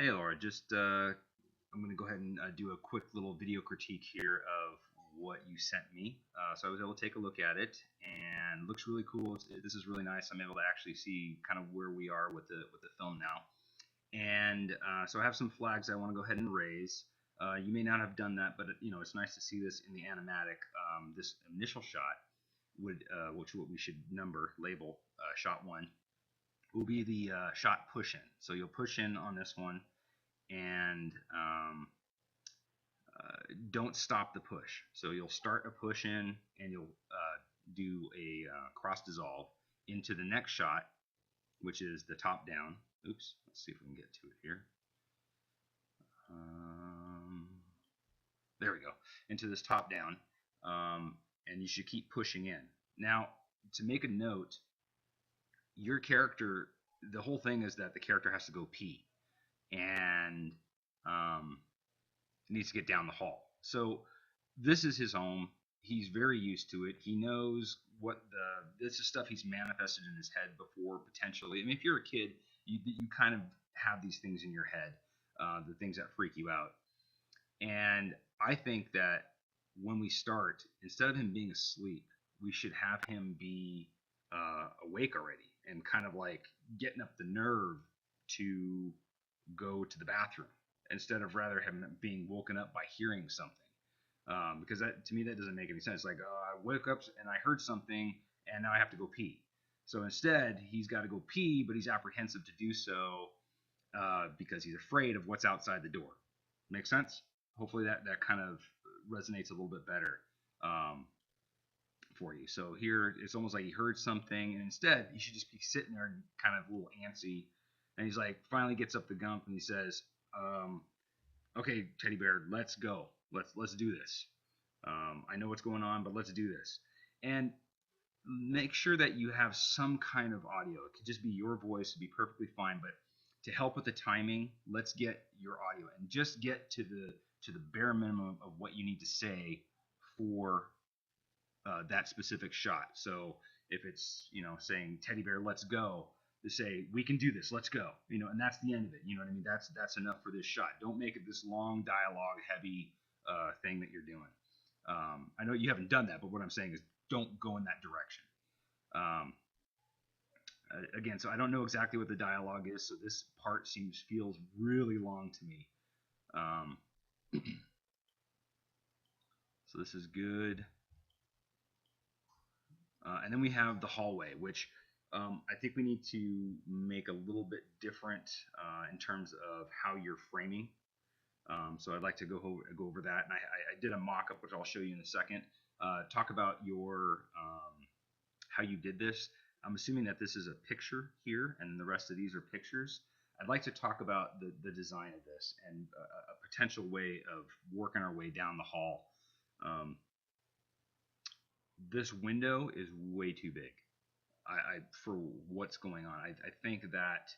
Hey Laura, I'm going to go ahead and do a quick little video critique here of what you sent me. So I was able to take a look at it, and looks really cool. This is really nice. I'm able to actually see kind of where we are with the film now. And so I have some flags I want to go ahead and raise. You may not have done that, but it's nice to see this in the animatic. This initial shot which what we should label shot one, will be the shot push in. So you'll push in on this one, and don't stop the push. So you'll start a push in, and you'll do a cross dissolve into the next shot, which is the top down. Oops, let's see if we can get to it here. There we go, into this top down, and you should keep pushing in. Now, to make a note, your character, the whole thing is that the character has to go pee, and needs to get down the hall. So this is his home. He's very used to it. He knows this is stuff he's manifested in his head before, potentially. I mean, if you're a kid, you kind of have these things in your head, the things that freak you out. And I think that when we start, instead of him being asleep, we should have him be awake already, and kind of like getting up the nerve to go to the bathroom, instead of rather him being woken up by hearing something. Because that, to me, that doesn't make any sense. Like, I woke up and I heard something, and now I have to go pee. So instead, he's got to go pee, but he's apprehensive to do so because he's afraid of what's outside the door. Make sense? Hopefully that kind of resonates a little bit better for you. So here, it's almost like he heard something, and instead, he should just be sitting there kind of a little antsy. And he's like, finally gets up the gump, and he says, okay, Teddy Bear, let's go. Let's do this. I know what's going on, but let's do this. And make sure that you have some kind of audio. It could just be your voice, it'd be perfectly fine. But to help with the timing, let's get your audio and just get to the bare minimum of what you need to say for that specific shot. So if it's saying Teddy Bear, let's go, to say we can do this, let's go, and that's the end of it. You know what I mean? That's enough for this shot. Don't make it this long dialogue heavy thing that you're doing. I know you haven't done that, but what I'm saying is don't go in that direction. Again, so I don't know exactly what the dialogue is, so this part feels really long to me. So this is good. And then we have the hallway, which I think we need to make a little bit different in terms of how you're framing. So I'd like to go over that. And I did a mock-up, which I'll show you in a second. Talk about your how you did this. I'm assuming that this is a picture here, and the rest of these are pictures. I'd like to talk about the design of this and a potential way of working our way down the hall. This window is way too big for what's going on. I think that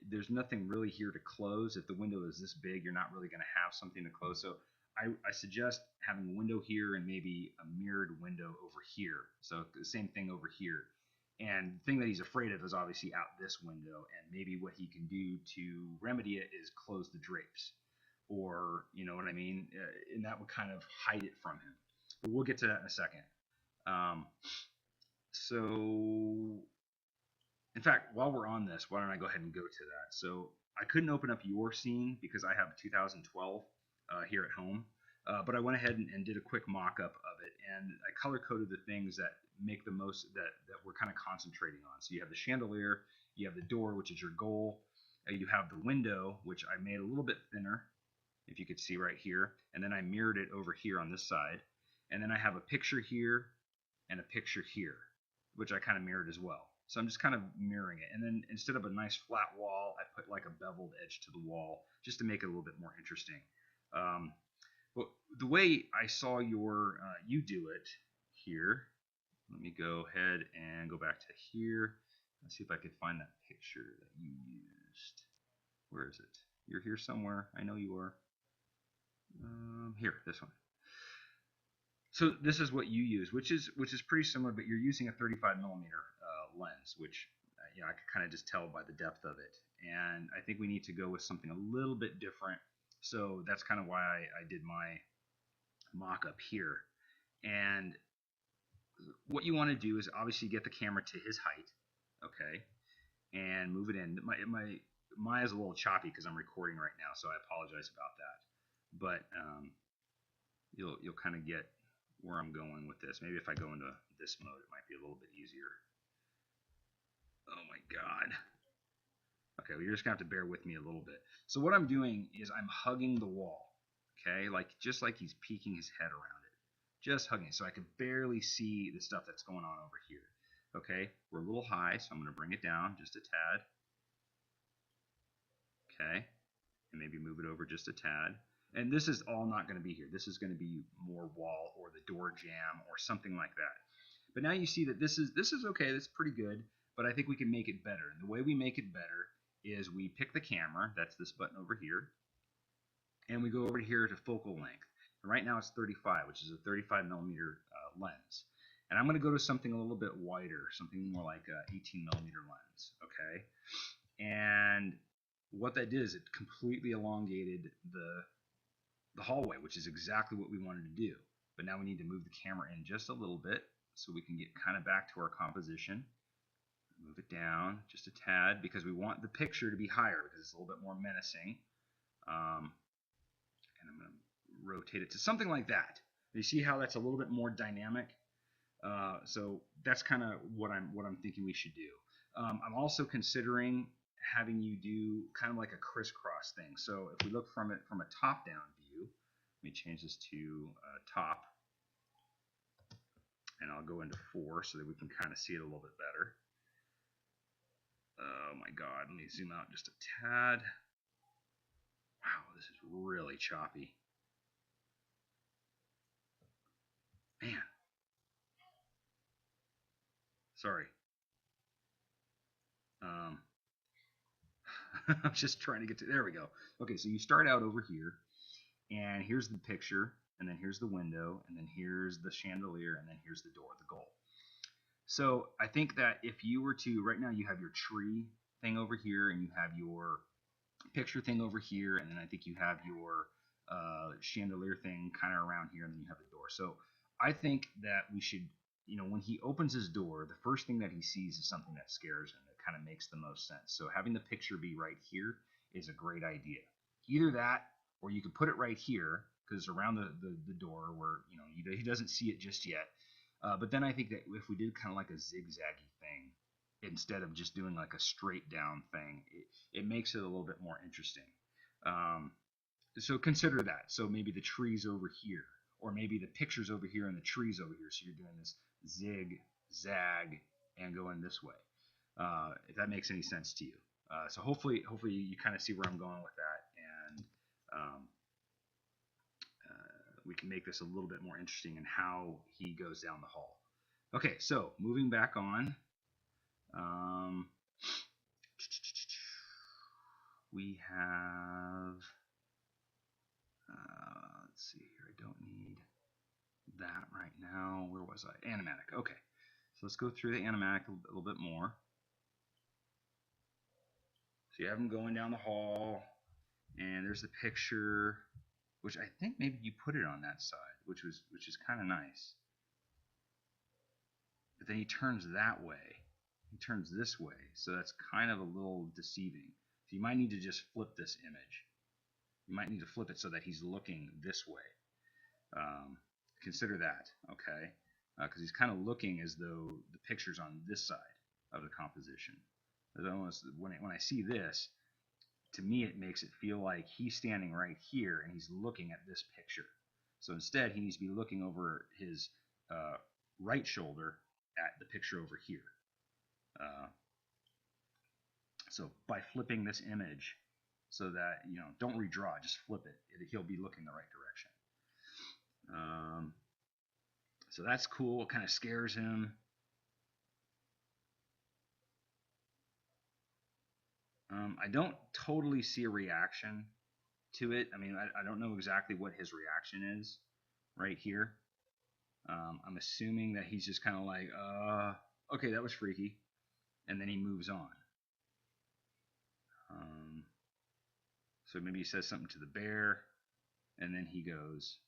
there's nothing really here to close. If the window is this big, you're not really going to have something to close. So I suggest having a window here and maybe a mirrored window over here. So the same thing over here. And the thing that he's afraid of is obviously out this window, and maybe what he can do to remedy it is close the drapes, or you know what I mean, and that would kind of hide it from him. But we'll get to that in a second. So in fact, while we're on this, why don't I go ahead and go to that? So I couldn't open up your scene because I have 2012 here at home, but I went ahead and did a quick mock-up of it, and I color-coded the things that make the most, that we're kind of concentrating on. So you have the chandelier, you have the door, which is your goal, you have the window, which I made a little bit thinner, if you could see right here, and then I mirrored it over here on this side, and then I have a picture here and a picture here, which I kind of mirrored as well. So I'm just kind of mirroring it. And then instead of a nice flat wall, I put like a beveled edge to the wall just to make it a little bit more interesting. But the way I saw you do it here, let me go ahead and go back to here. Let's see if I could find that picture that you used. Where is it? You're here somewhere. I know you are. Here, this one. So this is what you use, which is pretty similar, but you're using a 35 millimeter lens, which I could kind of just tell by the depth of it. and I think we need to go with something a little bit different. So that's kind of why I did my mock-up here. And what you want to do is obviously get the camera to his height, okay, and move it in. My is a little choppy because I'm recording right now, so I apologize about that. But you'll kind of get where I'm going with this. Maybe if I go into this mode, it might be a little bit easier. Oh my God. Okay, well, you're just gonna have to bear with me a little bit. So what I'm doing is I'm hugging the wall, okay, just like he's peeking his head around it, just hugging it, so I can barely see the stuff that's going on over here. Okay, we're a little high, so I'm gonna bring it down just a tad. Okay, and maybe move it over just a tad. And this is all not going to be here. This is going to be more wall or the door jamb or something like that. But now you see that this is okay. That's pretty good. But I think we can make it better. And the way we make it better is we pick the camera. That's this button over here. And we go over here to focal length. And right now it's 35, which is a 35 millimeter lens. And I'm going to go to something a little bit wider, something more like a 18 millimeter lens. Okay. And what that did is it completely elongated the hallway, which is exactly what we wanted to do. But now we need to move the camera in just a little bit so we can get kind of back to our composition. Move it down just a tad because we want the picture to be higher because it's a little bit more menacing. And I'm going to rotate it to something like that. You see how that's a little bit more dynamic? So that's kind of what I'm thinking we should do. I'm also considering having you do kind of like a crisscross thing. So if we look from it from a top-down view, let me change this to top, and I'll go into 4 so that we can kind of see it a little bit better. Oh my God, let me zoom out just a tad. Wow, this is really choppy. Man. Sorry. I'm just trying to get to, there we go. Okay, so you start out over here, and here's the picture, and then here's the window, and then here's the chandelier, and then here's the door, the goal. So I think that if you were to, right now you have your tree thing over here, and you have your picture thing over here, and then I think you have your chandelier thing kind of around here, and then you have the door. So I think that we should, when he opens his door, the first thing that he sees is something that scares him. It kind of makes the most sense. So having the picture be right here is a great idea. Either that, or you could put it right here because it's around the door where he doesn't see it just yet. But then I think that if we did kind of like a zigzaggy thing instead of just doing like a straight down thing, it makes it a little bit more interesting. So consider that. So maybe the trees over here, or maybe the picture's over here and the trees over here. So you're doing this zig, zag, and going this way. If that makes any sense to you. So hopefully you kind of see where I'm going with that, and we can make this a little bit more interesting in how he goes down the hall. Okay, so moving back on. We have, let's see here, I don't need that right now. Where was I? Animatic. Okay, so let's go through the animatic a little bit more. So you have him going down the hall, and there's the picture, which I think maybe you put it on that side, which is kind of nice. But then he turns that way. He turns this way, so that's kind of a little deceiving. So you might need to just flip this image. You might need to flip it so that he's looking this way. Consider that, okay? Because he's kind of looking as though the picture's on this side of the composition. When I see this, to me it makes it feel like he's standing right here and he's looking at this picture. So instead, he needs to be looking over his right shoulder at the picture over here. So by flipping this image, so that don't redraw, just flip it. He'll be looking the right direction. So that's cool. It kind of scares him. I don't totally see a reaction to it. I mean, I don't know exactly what his reaction is right here. I'm assuming that he's just kind of like, okay, that was freaky, and then he moves on. So maybe he says something to the bear, and then he goes.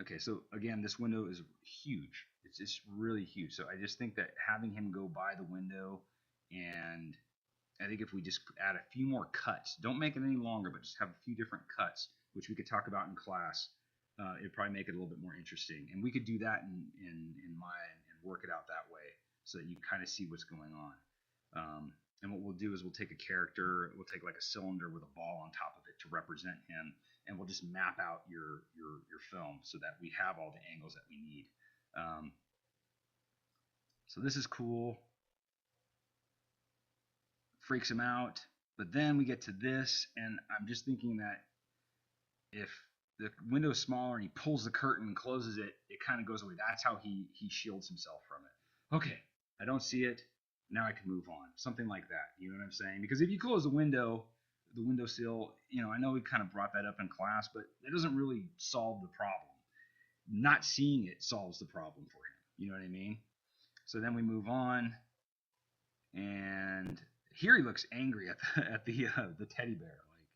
Okay, so again, this window is huge. It's just really huge. So I just think that having him go by the window, and I think if we just add a few more cuts, don't make it any longer, but just have a few different cuts, which we could talk about in class, it'd probably make it a little bit more interesting. And we could do that in Maya and work it out that way so that you kind of see what's going on. And what we'll do is we'll take a character, we'll take like a cylinder with a ball on top of it to represent him, and we'll just map out your film so that we have all the angles that we need. So this is cool. Freaks him out. But then we get to this, and I'm just thinking that if the window is smaller and he pulls the curtain and closes it, it kind of goes away. That's how he shields himself from it. Okay, I don't see it. Now I can move on. Something like that. You know what I'm saying? Because if you close the windowsill, I know we kind of brought that up in class, but it doesn't really solve the problem. Not seeing it solves the problem for him. You know what I mean? So then we move on, and here he looks angry at the teddy bear, like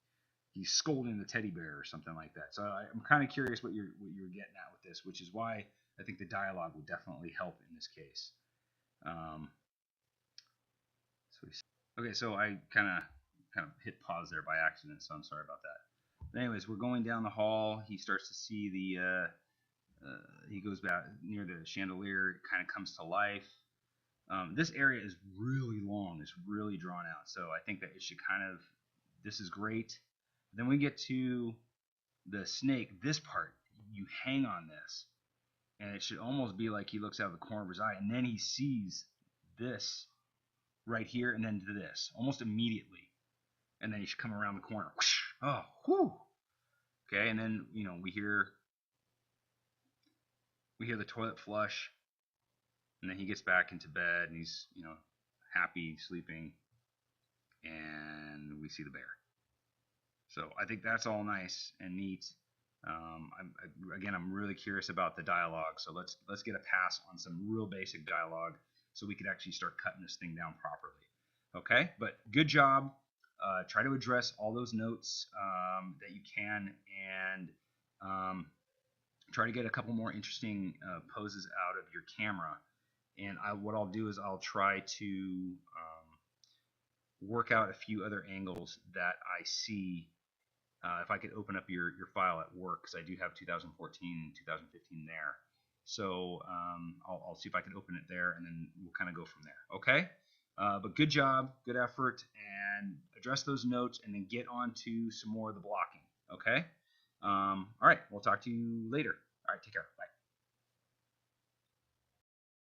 he's scolding the teddy bear or something like that. So I'm kind of curious what you're getting at with this, which is why I think the dialogue would definitely help in this case. Okay, so I kind of hit pause there by accident, so I'm sorry about that. But anyways, we're going down the hall. He starts to see he goes back near the chandelier. It kind of comes to life. This area is really long. It's really drawn out. So I think that it should this is great. Then we get to the snake. This part, you hang on this, and it should almost be like he looks out of the corner of his eye, and then he sees this right here, and then to this almost immediately, and then he should come around the corner. Oh, whew. Okay, and then we hear the toilet flush, and then he gets back into bed, and he's happy sleeping, and we see the bear. So I think that's all nice and neat. I'm really curious about the dialogue, so let's get a pass on some real basic dialogue so we could actually start cutting this thing down properly. Okay, but good job. Try to address all those notes that you can, and try to get a couple more interesting poses out of your camera. And what I'll do is I'll try to work out a few other angles that I see. If I could open up your file at work, because I do have 2014 and 2015 there. So I'll see if I can open it there, and then we'll kind of go from there. Okay? But good job, good effort, and address those notes, and then get on to some more of the blocking. Okay? All right, we'll talk to you later. All right, take care. Bye.